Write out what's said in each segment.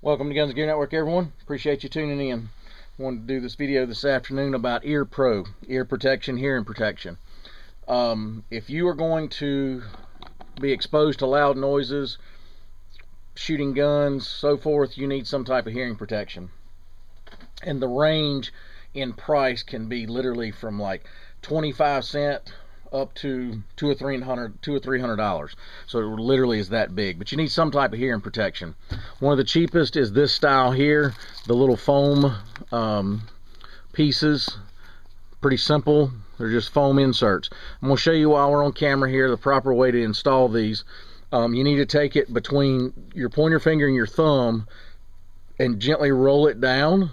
Welcome to Guns and Gear Network, everyone. Appreciate you tuning in. Wanted to do this video this afternoon about Ear Pro, ear protection, hearing protection. If you are going to be exposed to loud noises, shooting guns, so forth, you need some type of hearing protection. And the range in price can be literally from like 25 cents up to $200 or $300. So it literally is that big, but you need some type of hearing protection. One of the cheapest is this style here, the little foam pieces. Pretty simple. They're just foam inserts. I'm going to show you while we're on camera here the proper way to install these. You need to take it between your pointer finger and your thumb and gently roll it down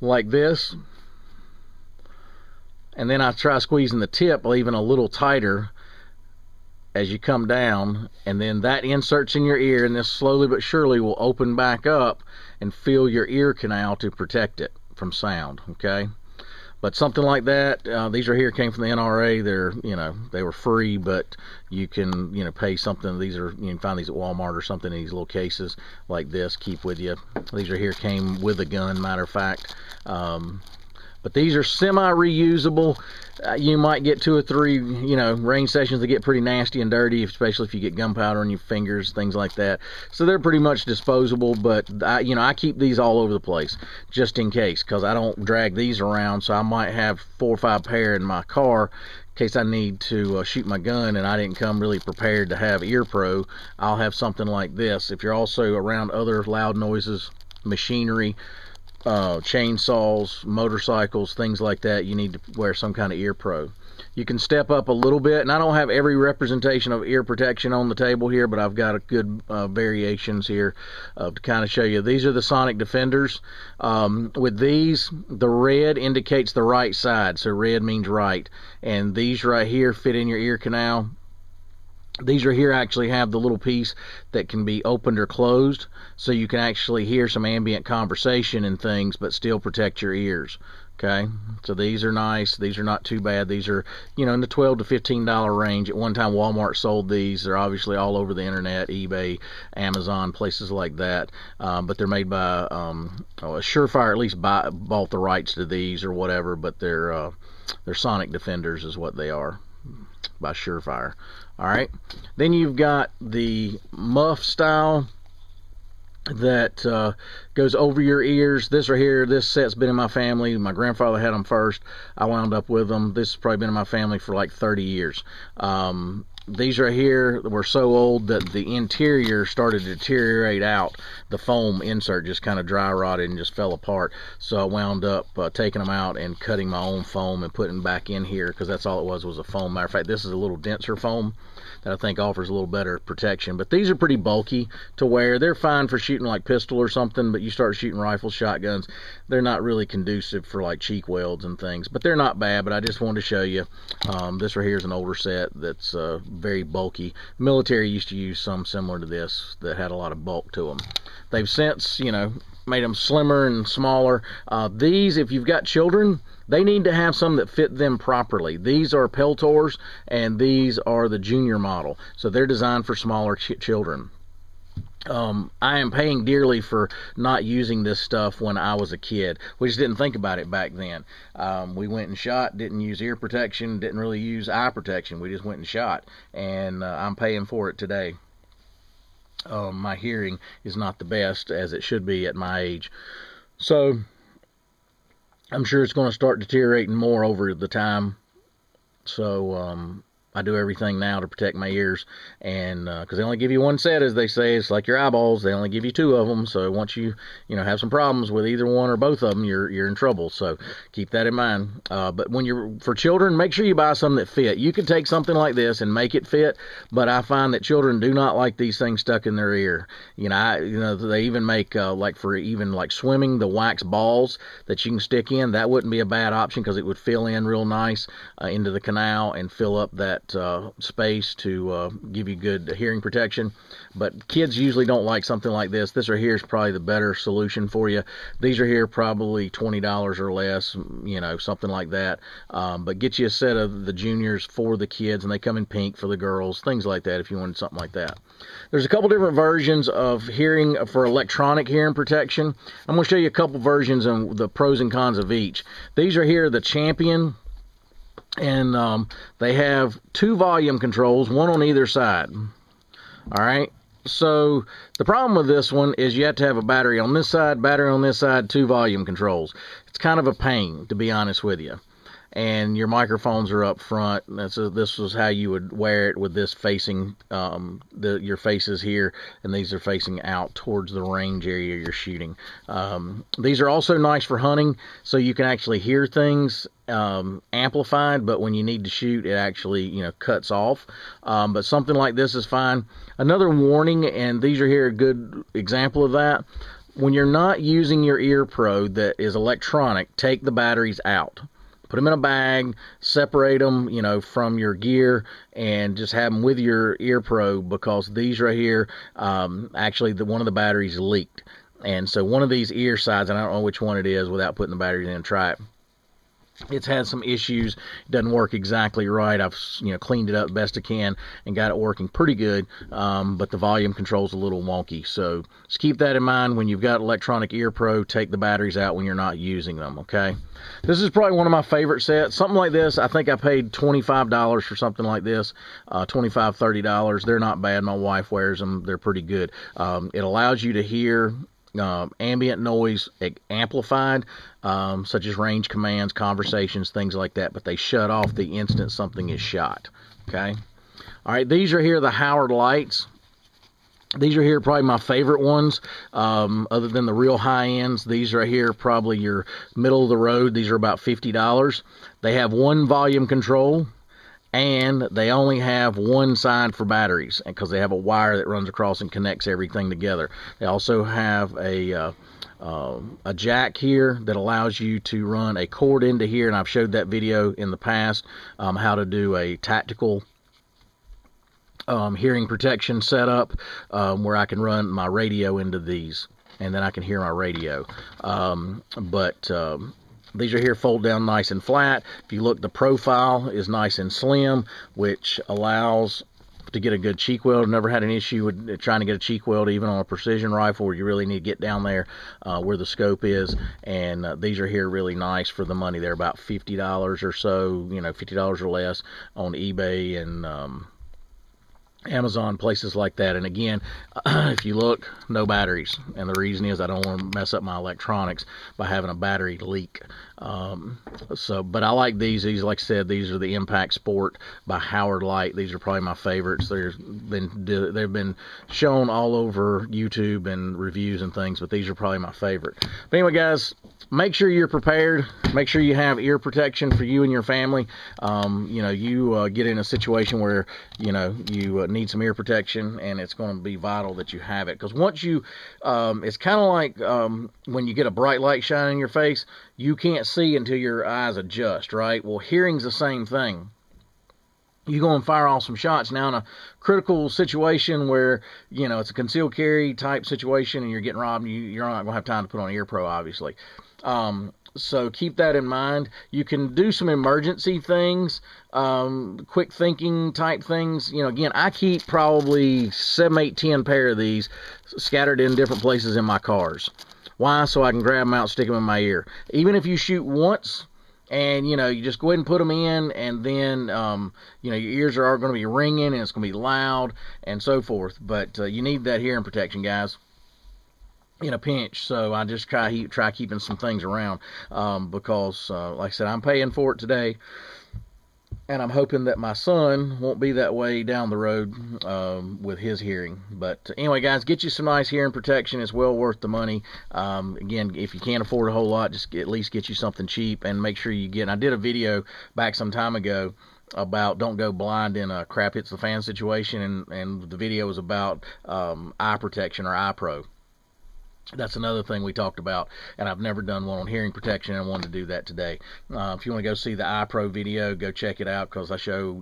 like this. And then I try squeezing the tip, leaving a little tighter as you come down, and then that inserts in your ear, and this slowly but surely will open back up and fill your ear canal to protect it from sound. Okay, but something like that, these right here came from the NRA. They're, they were free, but you can, pay something. These are, you can find these at Walmart or something in these little cases like this, keep with you. These right here came with a gun, matter of fact. But these are semi-reusable. You might get 2 or 3, range sessions that get pretty nasty and dirty, especially if you get gunpowder on your fingers, things like that. So they're pretty much disposable, but I keep these all over the place just in case, because I don't drag these around. So I might have 4 or 5 pair in my car in case I need to shoot my gun and I didn't come really prepared to have Ear Pro. I'll have something like this. If you're also around other loud noises, machinery, chainsaws, motorcycles, things like that, you need to wear some kind of Ear Pro. You can step up a little bit, and I don't have every representation of ear protection on the table here, but I've got a good variations here to kind of show you. These are the Sonic Defenders. With these, the red indicates the right side, so red means right, and these right here fit in your ear canal. These right here actually have the little piece that can be opened or closed, so you can actually hear some ambient conversation and things, but still protect your ears. Okay, so these are nice. These are not too bad. These are, in the $12 to $15 range. At one time, Walmart sold these. They're obviously all over the internet, eBay, Amazon, places like that. But they're made by Surefire. At least bought the rights to these or whatever. But they're Sonic Defenders is what they are, by Surefire. Alright, then you've got the muff style that goes over your ears. This right here, this set's been in my family. My grandfather had them first. I wound up with them. This has probably been in my family for like 30 years. These right here were so old that the interior started to deteriorate out. The foam insert just kind of dry rotted and just fell apart. So I wound up taking them out and cutting my own foam and putting them back in here, because that's all it was a foam. Matter of fact, this is a little denser foam that I think offers a little better protection. But these are pretty bulky to wear. They're fine for shooting like pistol or something, but you start shooting rifles, shotguns, they're not really conducive for like cheek welds and things. But they're not bad, but I just wanted to show you. This right here is an older set that's very bulky. Military used to use some similar to this that had a lot of bulk to them. They've since, made them slimmer and smaller. These, if you've got children, they need to have some that fit them properly. These are Peltors, and these are the junior model. So they're designed for smaller children. I am paying dearly for not using this stuff when I was a kid. We just didn't think about it back then. We went and shot, didn't use ear protection, didn't really use eye protection. We just went and shot, and I'm paying for it today. My hearing is not the best as it should be at my age. So I'm sure it's going to start deteriorating more over the time. So I do everything now to protect my ears, and because they only give you one set, as they say. It's like your eyeballs, they only give you 2 of them. So once you have some problems with either one or both of them, you're in trouble. So keep that in mind. But when you're for children, make sure you buy some that fit. You can take something like this and make it fit, but I find that children do not like these things stuck in their ear. They even make like swimming, the wax balls that you can stick in. That wouldn't be a bad option, because it would fill in real nice into the canal and fill up that that space to give you good hearing protection. But kids usually don't like something like this. This right here is probably the better solution for you. These are here probably $20 or less, you know, something like that. But get you a set of the juniors for the kids, and they come in pink for the girls, things like that if you wanted something like that. There's a couple different versions of hearing for electronic hearing protection. I'm going to show you a couple versions and the pros and cons of each. These are here the Champion, and they have 2 volume controls, one on either side. All right. So the problem with this one is you have to have a battery on this side, battery on this side, 2 volume controls. It's kind of a pain, to be honest with you. And your microphones are up front. This was how you would wear it, with this facing your face is here, and these are facing out towards the range area you're shooting. These are also nice for hunting, so you can actually hear things amplified, but when you need to shoot, it actually, you know, cuts off. But something like this is fine. Another warning, and these are here a good example of that. When you're not using your ear pro that is electronic, take the batteries out. Put them in a bag, separate them, you know, from your gear, and just have them with your ear pro, because these right here, actually one of the batteries leaked. And so one of these ear sides, and I don't know which one it is without putting the batteries in, try it. It's had some issues. It doesn't work exactly right. I've, you know, cleaned it up best I can and got it working pretty good, but the volume control's a little wonky. So just keep that in mind. When you've got electronic ear pro, take the batteries out when you're not using them, okay? This is probably one of my favorite sets. Something like this, I think I paid $25 for something like this, $25, $30. They're not bad. My wife wears them. They're pretty good. It allows you to hear ambient noise amplified, such as range commands, conversations, things like that, but they shut off the instant something is shot. Okay. All right, these are here the Howard lights. These are here probably my favorite ones, other than the real high ends. These right here probably your middle of the road. These are about $50. They have 1 volume control, and they only have 1 side for batteries, because they have a wire that runs across and connects everything together. They also have a jack here that allows you to run a cord into here, and I've showed that video in the past, how to do a tactical hearing protection setup, where I can run my radio into these, and then I can hear my radio. These are here fold down nice and flat. If you look, the profile is nice and slim, which allows to get a good cheek weld. Never had an issue with trying to get a cheek weld, even on a precision rifle, where you really need to get down there where the scope is. And these are here really nice for the money. They're about $50 or so, you know, $50 or less on eBay and Amazon, places like that. And again, if you look, no batteries, and the reason is I don't want to mess up my electronics by having a battery leak. But I like these. Like I said, these are the Impact Sport by Howard Light. They're probably my favorites. They've been shown all over YouTube and reviews and things, but these are probably my favorite. But anyway, guys, make sure you're prepared. Make sure you have ear protection for you and your family. You get in a situation where you need some ear protection, and it's going to be vital that you have it, because once you it's kind of like when you get a bright light shining in your face, you can't see until your eyes adjust, right? Well, hearing's the same thing. You go and fire off some shots now in a critical situation where, it's a concealed carry type situation and you're getting robbed, you're not going to have time to put on ear pro, obviously. So keep that in mind. You can do some emergency things, quick thinking type things. Again, I keep probably 7, 8, 10 pair of these scattered in different places in my cars. Why? So I can grab them out and stick them in my ear. Even if you shoot once, and you just go ahead and put them in, and then your ears are going to be ringing and it's going to be loud and so forth. But you need that hearing protection, guys, in a pinch. So I just try keeping some things around, because like I said, I'm paying for it today, and I'm hoping that my son won't be that way down the road with his hearing. But anyway, guys, get you some nice hearing protection. It's well worth the money. Again, if you can't afford a whole lot, just at least get you something cheap, and make sure you get. And I did a video back some time ago about don't go blind in a crap hits the fan situation, and the video was about eye protection or eye pro. That's another thing we talked about, and I've never done one on hearing protection, and I wanted to do that today. If you want to go see the eye pro video, go check it out, because I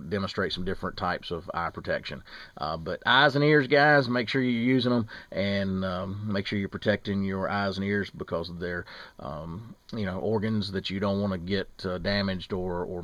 demonstrate some different types of eye protection. But eyes and ears, guys, make sure you're using them, and make sure you're protecting your eyes and ears, because they're organs that you don't want to get damaged or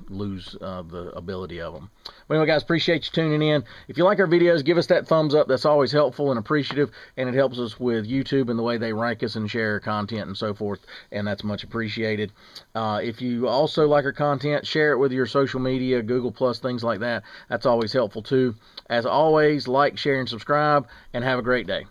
lose the ability of them. But anyway, guys, appreciate you tuning in. If you like our videos, give us that thumbs up. That's always helpful and appreciative, and it helps us with YouTube and the way they rank us and share content and so forth, and that's much appreciated. If you also like our content, share it with your social media, Google Plus, things like that. That's always helpful too. As always, like, share, and subscribe, and have a great day.